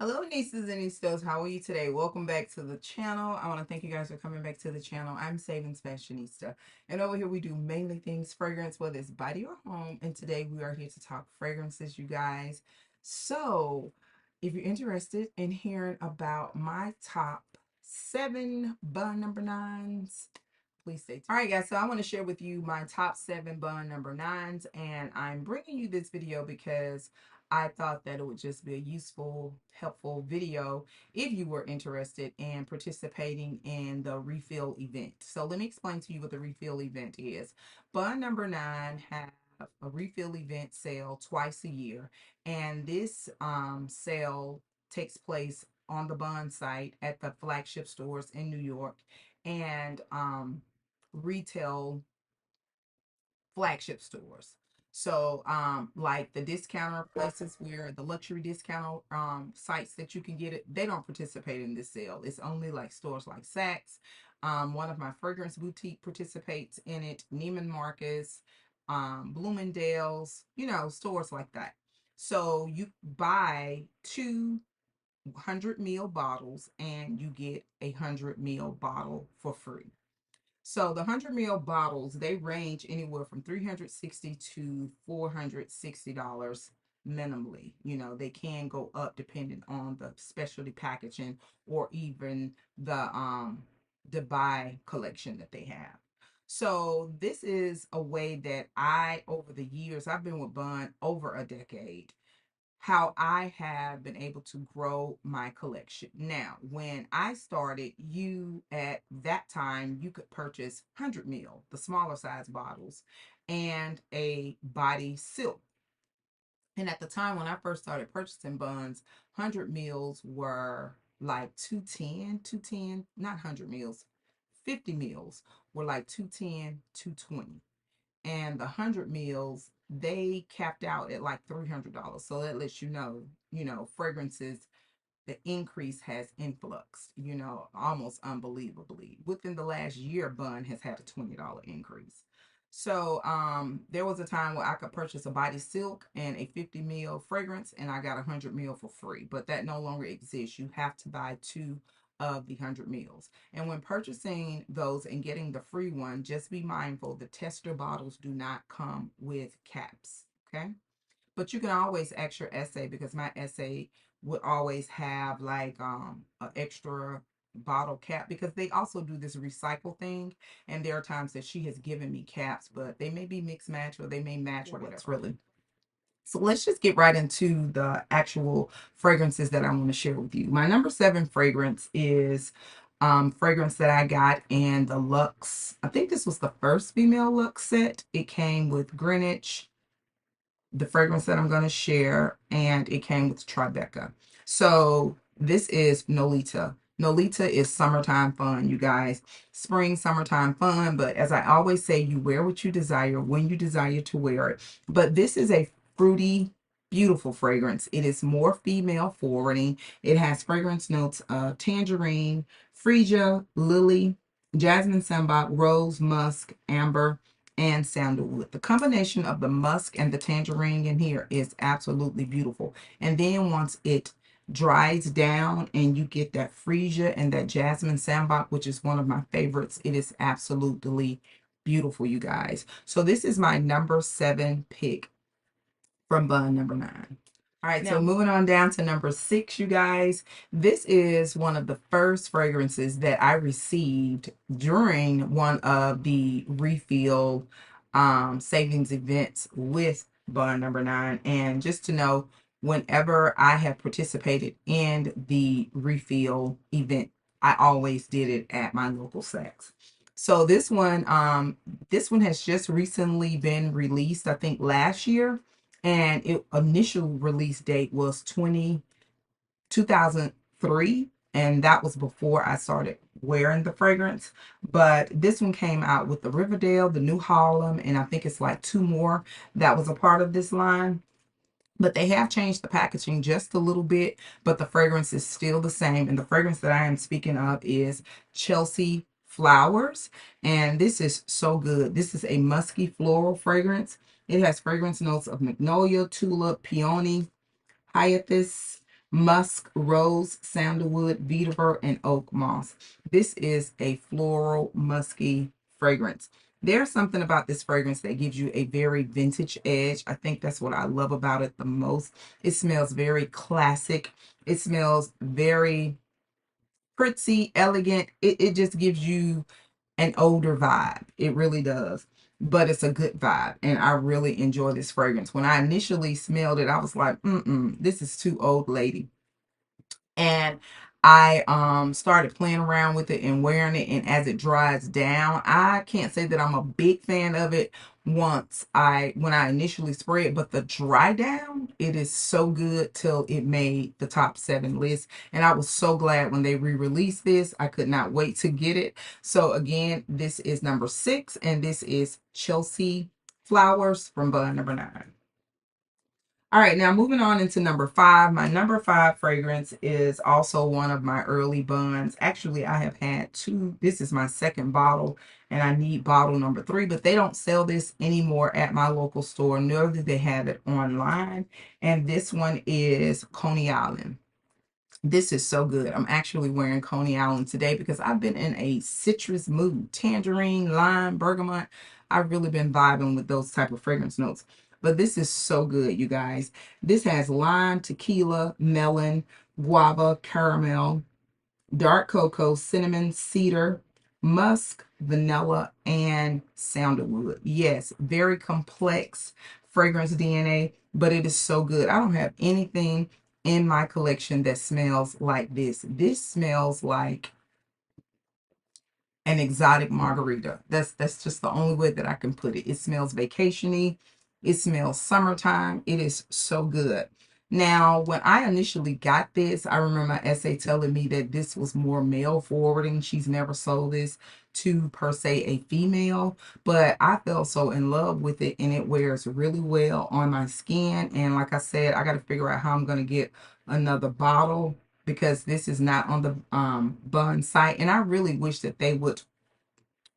Hello, Nistas and Nistas. How are you today? Welcome back to the channel. I want to thank you guys for coming back to the channel. I'm SavingsFashionista. And over here, we do mainly things fragrance, whether it's body or home. And today, we are here to talk fragrances, you guys. So, if you're interested in hearing about my top 7 bun number 9s, please stay tuned. All right, guys, so I want to share with you my top 7 bun number 9s. And I'm bringing you this video because I thought that it would just be a useful, helpful video if you were interested in participating in the refill event. So let me explain to you what the refill event is. Bun number 9 have a refill event sale twice a year, and this sale takes place on the Bun site at the flagship stores in New York and retail flagship stores. So, like the discounter places where the luxury discount sites that you can get it, they don't participate in this sale. It's only like stores like Saks. One of my fragrance boutique participates in it. Neiman Marcus, Bloomingdale's, stores like that. So you buy 200 ml bottles and you get 100 ml bottle for free. So the 100 ml bottles, they range anywhere from $360 to $460 minimally. They can go up depending on the specialty packaging or even the buy collection that they have. So this is a way that over the years, I've been with Bun over a decade, how I have been able to grow my collection. Now, when I started, at that time, you could purchase 100 ml, the smaller size bottles, and a body silk. And at the time when I first started purchasing Buns, 100 mils were like 210, not 100 mils, 50 mils were like 210, 220, and the 100 mils they capped out at like $300. So that lets fragrances, the increase has influxed, almost unbelievably. Within the last year, Bun has had a $20 increase. So there was a time where I could purchase a body silk and a 50 ml fragrance, and I got 100 ml for free. But that no longer exists. You have to buy 2 of the 100 mls. And when purchasing those and getting the free one, just be mindful the tester bottles do not come with caps. Okay. But you can always ask your essay, because my essay would always have like an extra bottle cap, because they also do this recycle thing, and there are times that she has given me caps, but they may be mixed match or they may match or whatever. Really. So let's just get right into the actual fragrances that I want to share with you. My number 7 fragrance is fragrance that I got in the Luxe. I think this was the first female Luxe set. It came with Greenwich, the fragrance that I'm going to share, and it came with Tribeca. So this is Nolita. Nolita is summertime fun, you guys. Spring, summertime fun. But as I always say, you wear what you desire when you desire to wear it. But this is a fruity, beautiful fragrance. It is more female forwarding. It has fragrance notes of tangerine, freesia, lily, jasmine sambac, rose, musk, amber, and sandalwood. The combination of the musk and the tangerine in here is absolutely beautiful. And then once it dries down and you get that freesia and that jasmine sambac, which is one of my favorites, it is absolutely beautiful, you guys. So this is my number 7 pick from Bun number 9. All right, so moving on down to number 6, you guys. This is one of the first fragrances that I received during one of the refill savings events with Bun number 9. And just to know, whenever I have participated in the refill event, I always did it at my local Saks. So this one has just recently been released, I think last year, and it initial release date was 2003, and that was before I started wearing the fragrance. But this one came out with the Riverdale, the New Harlem, and I think it's like 2 more that was a part of this line. But they have changed the packaging just a little bit, but the fragrance is still the same. And the fragrance that I am speaking of is Chelsea Flowers, and this is so good. This is a musky floral fragrance. It has fragrance notes of magnolia, tulip, peony, hyacinth, musk, rose, sandalwood, vetiver, and oak moss. This is a floral, musky fragrance. There's something about this fragrance that gives you a very vintage edge. I think that's what I love about it the most. It smells very classic. It smells very pretty, elegant. It just gives you an older vibe. It really does. But it's a good vibe. And I really enjoy this fragrance. When I initially smelled it, I was like, this is too old lady. And I started playing around with it and wearing it, and as it dries down, I can't say that I'm a big fan of it when I initially spray it, but the dry down, it is so good till it made the top 7 list. And I was so glad when they re-released this. I could not wait to get it. So again, this is number 6, and this is Chelsea Flowers from Bun number 9. All right, now moving on into number 5. My number 5 fragrance is also one of my early buns. Actually, I have had 2. This is my second bottle, and I need bottle number 3, but they don't sell this anymore at my local store, nor do they have it online. And this one is Coney Island. This is so good. I'm actually wearing Coney Island today because I've been in a citrus mood. Tangerine, lime, bergamot. I've really been vibing with those type of fragrance notes. But this is so good, you guys. This has lime, tequila, melon, guava, caramel, dark cocoa, cinnamon, cedar, musk, vanilla, and sandalwood. Yes, very complex fragrance DNA, but it is so good. I don't have anything in my collection that smells like this. This smells like an exotic margarita. That's just the only way that I can put it. It smells vacationy. It smells summertime. It is so good. Now, when I initially got this, I remember my SA telling me that this was more male forwarding. She's never sold this to per se a female, but I fell so in love with it, and it wears really well on my skin. And like I said, I got to figure out how I'm going to get another bottle because this is not on the Bun site, and I really wish that they would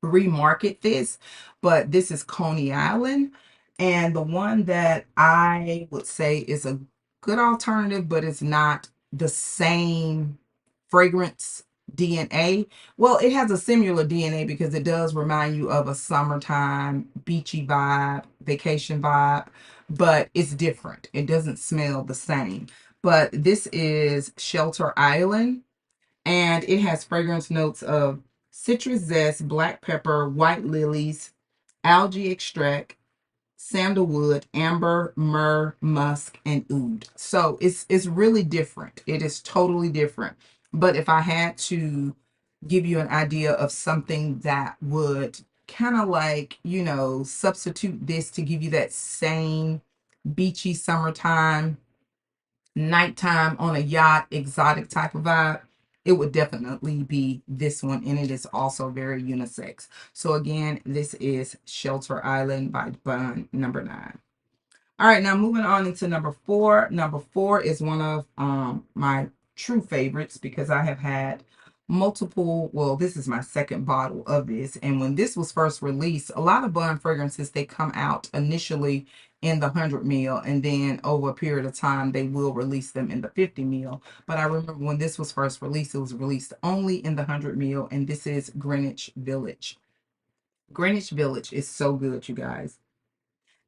remarket this, but this is Coney Island, and the one that I would say is a good alternative, but it's not the same fragrance DNA. Well, it has a similar DNA because it does remind you of a summertime beachy vibe, vacation vibe, but it's different. It doesn't smell the same. But this is Shelter Island, and it has fragrance notes of citrus zest, black pepper, white lilies, algae extract, sandalwood, amber, myrrh, musk, and oud. So it's really different. It is totally different. But if I had to give you an idea of something that would kind of like, substitute this to give you that same beachy summertime nighttime on a yacht, exotic type of vibe, it would definitely be this one. And it is also very unisex. So again, this is Shelter Island by Bun number 9. All right, now moving on into number 4. Number 4 is one of my true favorites because I have had multiple, well, this is my second bottle of this. And when this was first released, a lot of Bun fragrances, they come out initially in the 100 ml, and then over a period of time, they will release them in the 50 ml. But I remember when this was first released, it was released only in the 100 ml, and this is Greenwich Village. Greenwich Village is so good, you guys.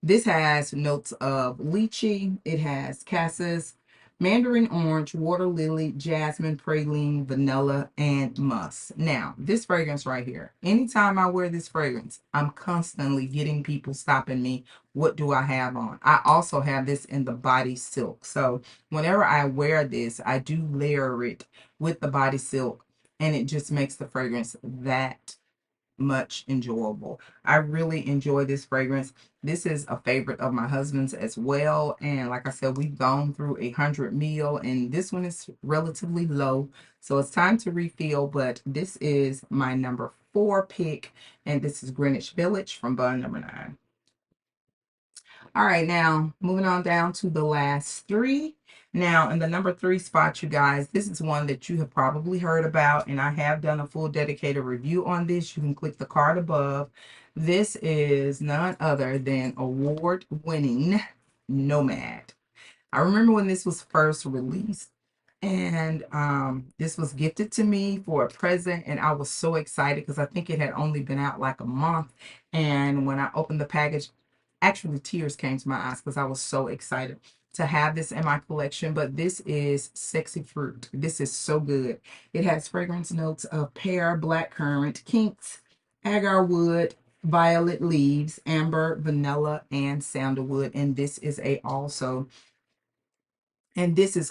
This has notes of lychee, it has cassis, mandarin orange, water lily, jasmine, praline, vanilla, and musk. Now, this fragrance right here, anytime I wear this fragrance, I'm constantly getting people stopping me. What do I have on? I also have this in the body silk. So whenever I wear this, I do layer it with the body silk, and it just makes the fragrance that much enjoyable. I really enjoy this fragrance. This is a favorite of my husband's as well. And like I said, we've gone through 100 ml, and this one is relatively low. So it's time to refill, but this is my number 4 pick. And this is Greenwich Village from Bun number 9. All right, now moving on down to the last 3. Now, in the number 3 spot, you guys, this is one that you have probably heard about, and I have done a full dedicated review on this. You can click the card above. This is none other than award-winning Nomad. I remember when this was first released, And this was gifted to me for a present, and I was so excited because I think it had only been out like a month. And when I opened the package, actually tears came to my eyes because I was so excited to have this in my collection. But this is Sexy Fruit. This is so good. It has fragrance notes of pear, blackcurrant, kinks, agar wood, violet leaves, amber, vanilla, and sandalwood. And this is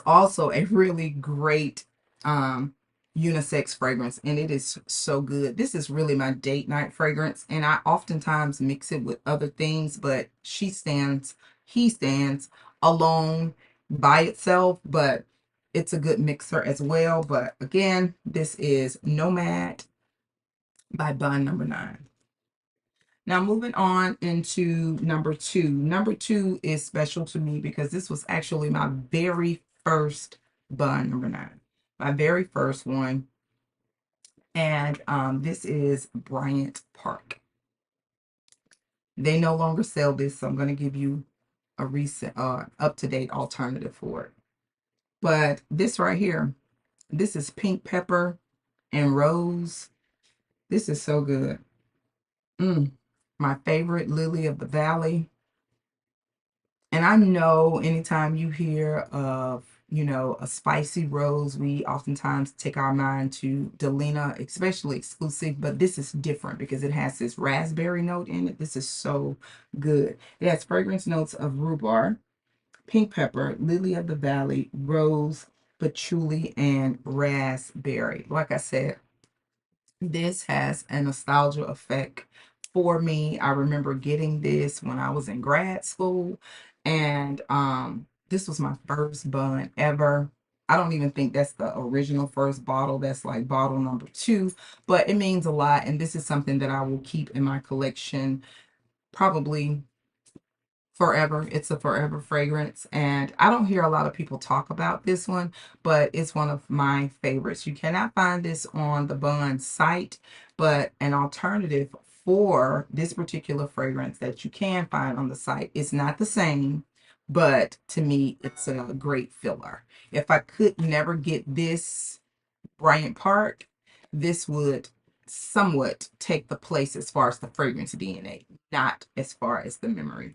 also a really great um unisex fragrance, and it is so good. This is really my date night fragrance, and I oftentimes mix it with other things, but he stands alone by itself, but it's a good mixer as well. But again, this is Nomad by Bun Number 9. Now, moving on into number 2. Number 2 is special to me because this was actually my very first Bun Number 9. My very first one. And this is Bryant Park. They no longer sell this, so I'm going to give you a recent, up-to-date alternative for it. But this right here, this is pink pepper and rose. This is so good. My favorite, Lily of the Valley. And I know anytime you hear of, a spicy rose, we oftentimes take our mind to Delina, especially exclusive, but this is different because it has this raspberry note in it. This is so good. It has fragrance notes of rhubarb, pink pepper, lily of the valley, rose, patchouli, and raspberry. Like I said, this has a nostalgia effect for me. I remember getting this when I was in grad school, and this was my first bun ever. I don't even think that's the original first bottle. That's like bottle number 2, but it means a lot, and this is something that I will keep in my collection probably forever. It's a forever fragrance, and I don't hear a lot of people talk about this one, but it's one of my favorites. You cannot find this on the Bun site, but an alternative for this particular fragrance that you can find on the site is not the same, but to me it's a great filler. If I could never get this Bryant Park, this would somewhat take the place as far as the fragrance DNA, not as far as the memory.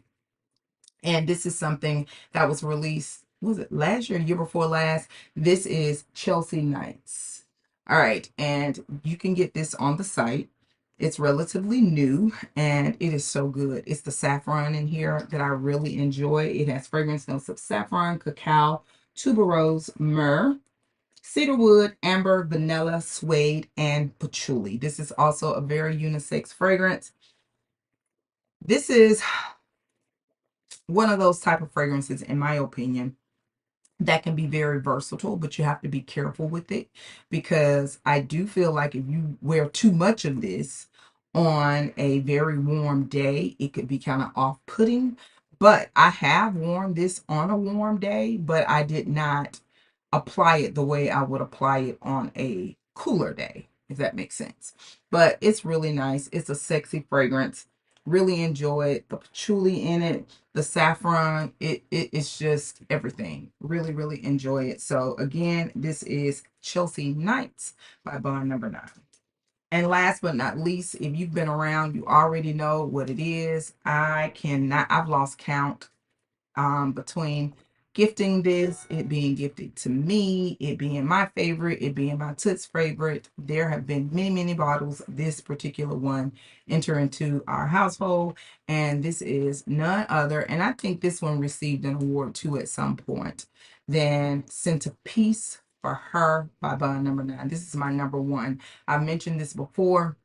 And this is something that was released, was it last year, year before last? This is Chelsea Nights. All right, and you can get this on the site. It's relatively new and it is so good. It's the saffron in here that I really enjoy. It has fragrance notes of saffron, cacao, tuberose, myrrh, cedarwood, amber, vanilla, suede, and patchouli. This is also a very unisex fragrance. This is one of those type of fragrances, in my opinion, that can be very versatile, but you have to be careful with it because I do feel like if you wear too much of this on a very warm day, it could be kind of off-putting. But I have worn this on a warm day, but I did not apply it the way I would apply it on a cooler day, if that makes sense. But it's really nice. It's a sexy fragrance. Really enjoy it. The patchouli in it, the saffron, it's just everything. Really, really enjoy it. So again, this is Chelsea Nights by Bond Number 9. And last but not least, if you've been around, you already know what it is. I've lost count between gifting this, it being gifted to me, it being my favorite, it being my Toots favorite. There have been many, many bottles of this particular one enter into our household, and this is none other, and I think this one received an award too at some point, than Scent of Peace for Her by Bond Number 9. This is my number 1. I've mentioned this before.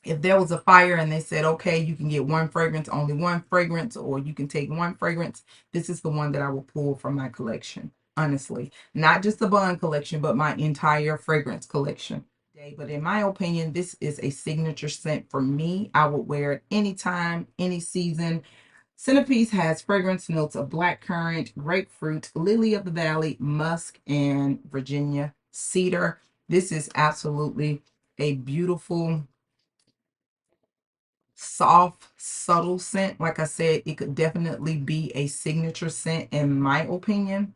If there was a fire and they said, okay, you can get one fragrance, only one fragrance, or you can take one fragrance, this is the one that I will pull from my collection. Honestly, not just the Bond collection, but my entire fragrance collection. But in my opinion, this is a signature scent for me. I would wear it anytime, any season. Centerpiece has fragrance notes of blackcurrant, grapefruit, lily of the valley, musk, and Virginia cedar. This is absolutely a beautiful, soft, subtle scent. Like I said, it could definitely be a signature scent in my opinion.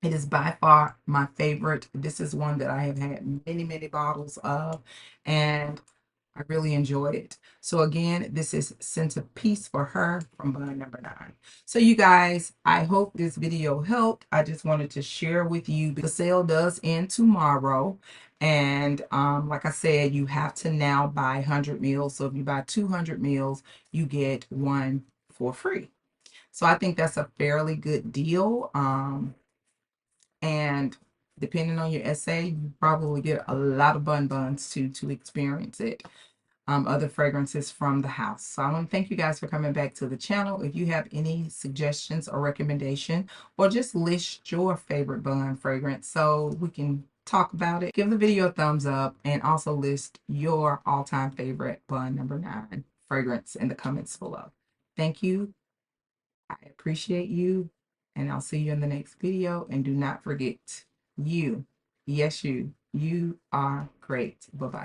It is by far my favorite. This is one that I have had many, many bottles of, and I really enjoyed it. So again, this is Scent of Peace for Her from bun number 9. So you guys, I hope this video helped. I just wanted to share with you. The sale does end tomorrow. And like I said, you have to now buy 100 meals. So if you buy 200 meals, you get one for free. So I think that's a fairly good deal. And depending on your essay, you probably get a lot of buns to experience it. Other fragrances from the house. So I want to thank you guys for coming back to the channel. If you have any suggestions or recommendation, or just list your favorite bun fragrance so we can talk about it, give the video a thumbs up, and also list your all-time favorite bun number 9 fragrance in the comments below. Thank you. I appreciate you, and I'll see you in the next video. And do not forget, you, yes, you are great. Bye-bye.